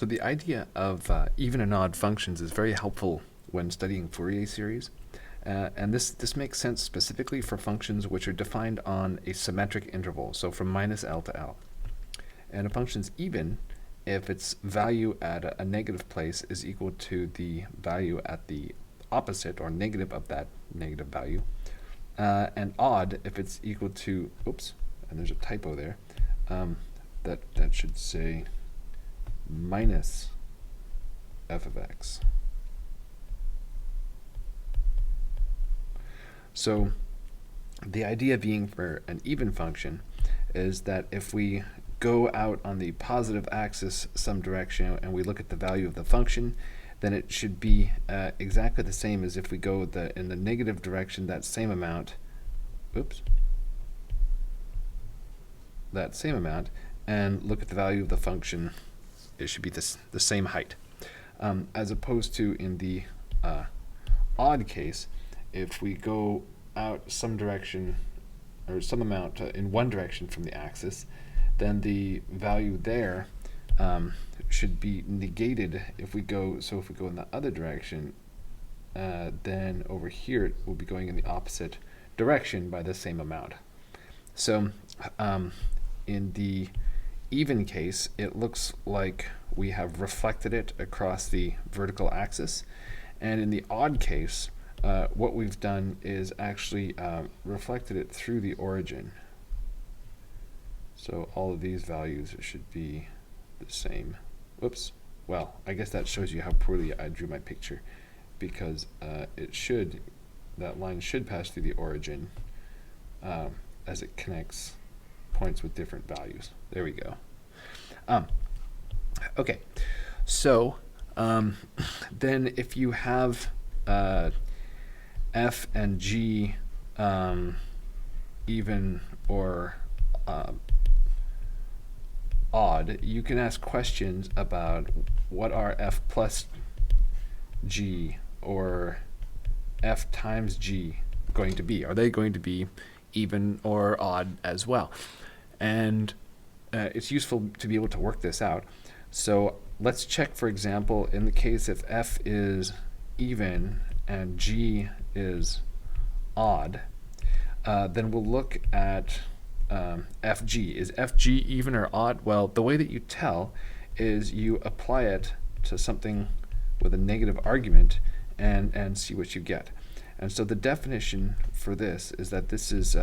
So the idea of even and odd functions is very helpful when studying Fourier series. And this makes sense specifically for functions which are defined on a symmetric interval, so from minus L to L. And a function's even if its value at a negative place is equal to the value at the opposite or negative of that negative value. And odd if it's equal to, oops, and there's a typo there, that should say minus f of x. So the idea being for an even function is that if we go out on the positive axis some direction and we look at the value of the function, then it should be exactly the same as if we go in the negative direction that same amount, and look at the value of the function, it should be the same height. As opposed to in the odd case, if we go out some direction or some amount in one direction from the axis, then the value there should be negated if we go, so if we go in the other direction, then over here it will be going in the opposite direction by the same amount. So in the even case, it looks like we have reflected it across the vertical axis, and in the odd case, what we've done is actually reflected it through the origin. So all of these values should be the same. Whoops. Well, I guess that shows you how poorly I drew my picture, because that line should pass through the origin as it connects points with different values. There we go. Okay, so then if you have f and g even or odd, you can ask questions about what are f plus g or f times g going to be. Are they going to be even or odd as well? And it's useful to be able to work this out. So let's check, for example, in the case if f is even and g is odd, then we'll look at fg. Is fg even or odd? Well, the way that you tell is you apply it to something with a negative argument and see what you get. And so the definition for this is that this is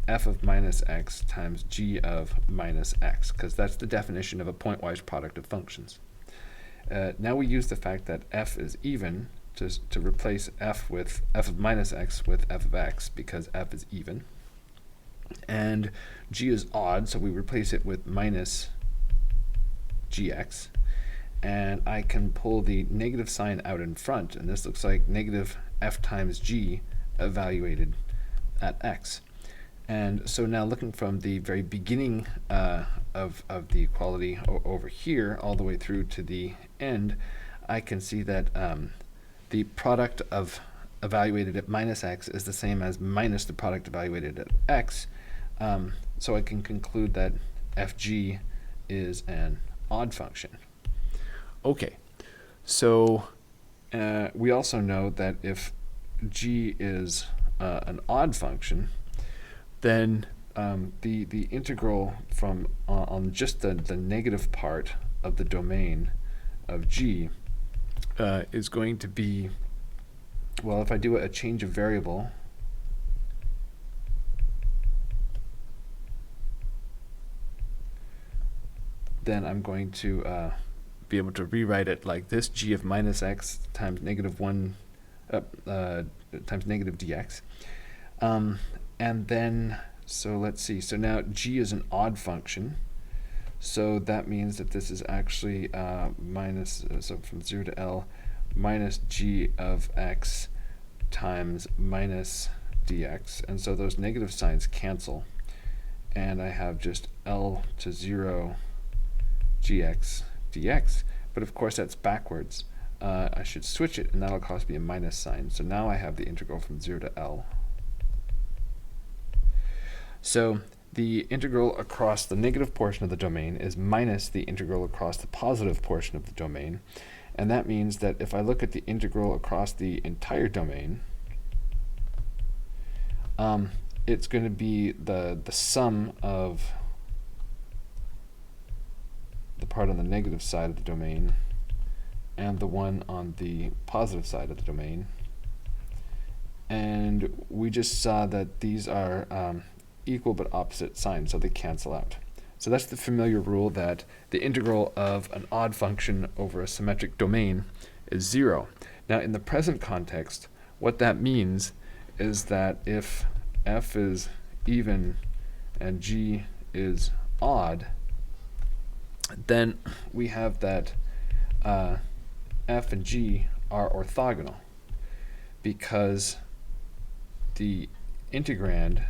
f of minus x times g of minus x, because that's the definition of a pointwise product of functions. Now we use the fact that f is even to replace f with f of minus x with f of x, because f is even. And g is odd, so we replace it with minus gx. And I can pull the negative sign out in front, and this looks like negative f times g evaluated at x. And so now looking from the very beginning of the equality over here all the way through to the end, I can see that the product of evaluated at minus x is the same as minus the product evaluated at x. So I can conclude that fg is an odd function. Okay, so we also know that if g is an odd function, then the integral from on just the negative part of the domain of g is going to be, well, if I do a change of variable, then I'm going to be able to rewrite it like this: g of minus x times negative 1 times negative dx. And then, so let's see, so now g is an odd function, so that means that this is actually so from 0 to L, minus g of x times minus dx, and so those negative signs cancel, and I have just L to 0 gx dx, but of course that's backwards. I should switch it, and that'll cost me a minus sign, so now I have the integral from 0 to L. So the integral across the negative portion of the domain is minus the integral across the positive portion of the domain. And that means that if I look at the integral across the entire domain, it's going to be the sum of the part on the negative side of the domain and the one on the positive side of the domain. And we just saw that these are equal but opposite signs, so they cancel out. So that's the familiar rule that the integral of an odd function over a symmetric domain is 0. Now in the present context, what that means is that if f is even and g is odd, then we have that f and g are orthogonal, because the integrand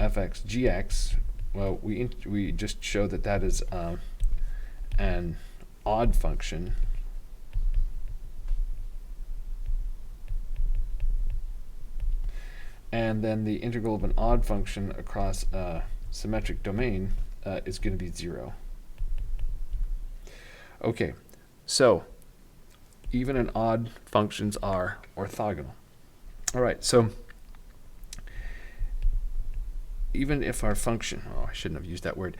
fx gx, well, we just showed that that is an odd function, and then the integral of an odd function across a symmetric domain is going to be 0. Okay, so even and odd functions are orthogonal. All right, so even if our function, oh, I shouldn't have used that word.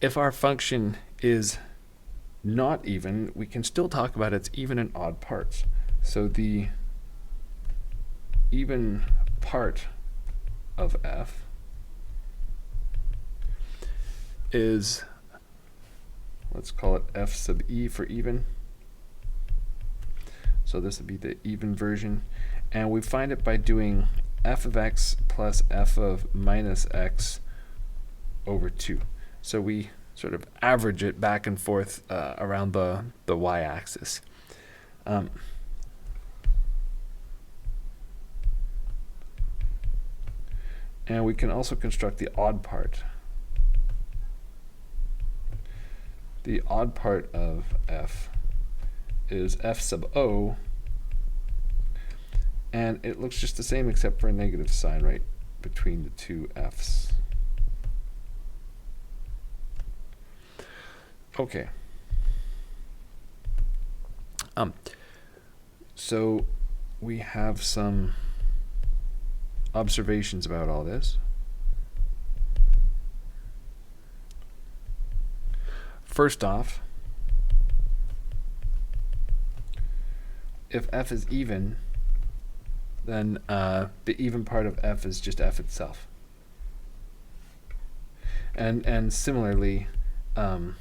If our function is not even, we can still talk about its even and odd parts. So the even part of f is, let's call it f sub e for even. So this would be the even version. And we find it by doing f of x plus f of minus x over 2. So we sort of average it back and forth around the y-axis. And we can also construct the odd part. The odd part of f is f sub o, and it looks just the same except for a negative sign right between the two f's. Okay. So we have some observations about all this. First off, if f is even, then the even part of f is just f itself. And similarly, if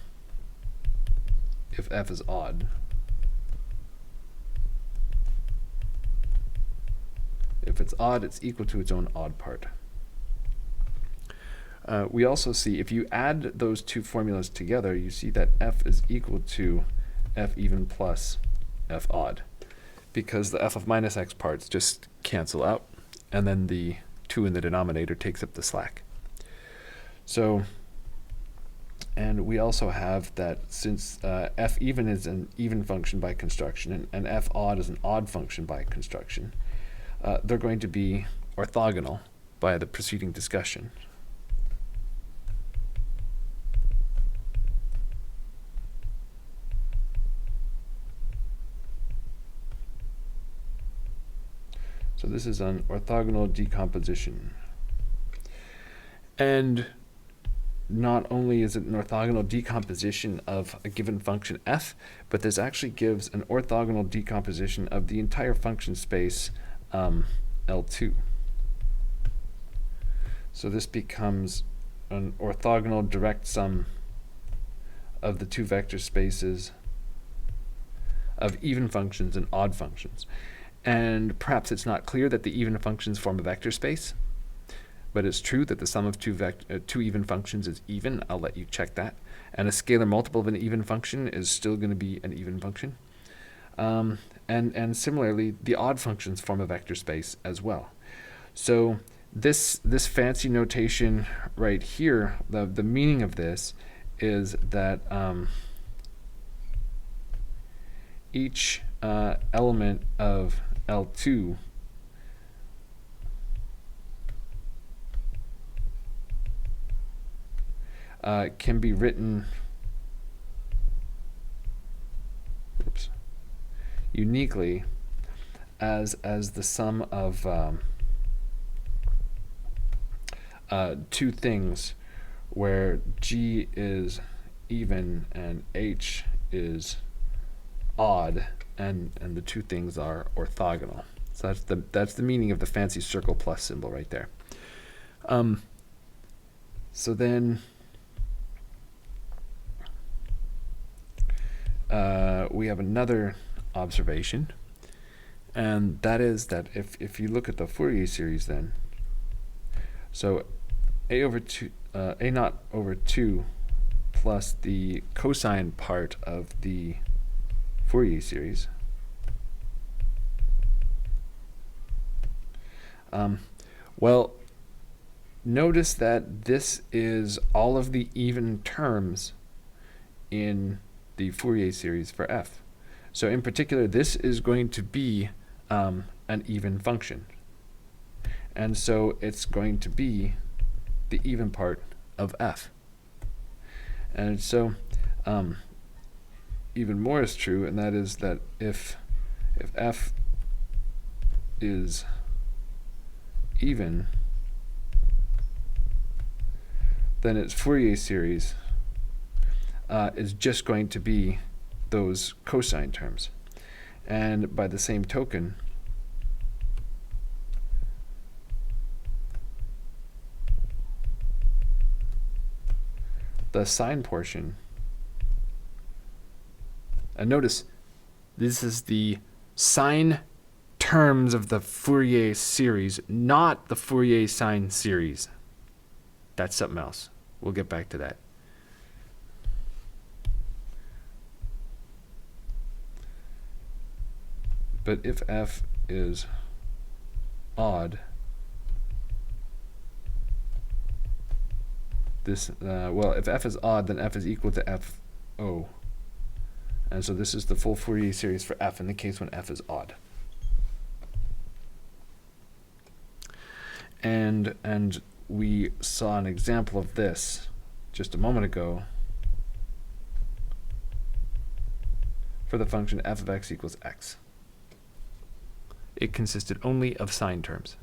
f is odd, if it's odd, it's equal to its own odd part. We also see if you add those two formulas together, you see that f is equal to f even plus f odd, because the f of minus x parts just cancel out, and then the 2 in the denominator takes up the slack. So, and we also have that since f even is an even function by construction, and f odd is an odd function by construction, they're going to be orthogonal by the preceding discussion. So this is an orthogonal decomposition. And not only is it an orthogonal decomposition of a given function f, but this actually gives an orthogonal decomposition of the entire function space L2. So this becomes an orthogonal direct sum of the two vector spaces of even functions and odd functions. And perhaps it's not clear that the even functions form a vector space, but it's true that the sum of two even functions is even. I'll let you check that. And a scalar multiple of an even function is still going to be an even function. And similarly, the odd functions form a vector space as well. So this fancy notation right here, the meaning of this is that each element of L2 can be written uniquely as the sum of two things where g is even and h is odd, and the two things are orthogonal. So that's the meaning of the fancy circle plus symbol right there. So then we have another observation, and that is that if you look at the Fourier series, then so a naught over 2 plus the cosine part of the Fourier series, well, notice that this is all of the even terms in the Fourier series for f. So in particular, this is going to be an even function. And so it's going to be the even part of f. And so even more is true, and that is that if f is even, then its Fourier series is just going to be those cosine terms. And by the same token, the sine portion, and notice this is the sine terms of the Fourier series, not the Fourier sine series. That's something else. We'll get back to that. But if f is odd, this well, if f is odd, then f is equal to fo. And so this is the full Fourier series for f in the case when f is odd. And we saw an example of this just a moment ago for the function f of x equals x. It consisted only of sine terms.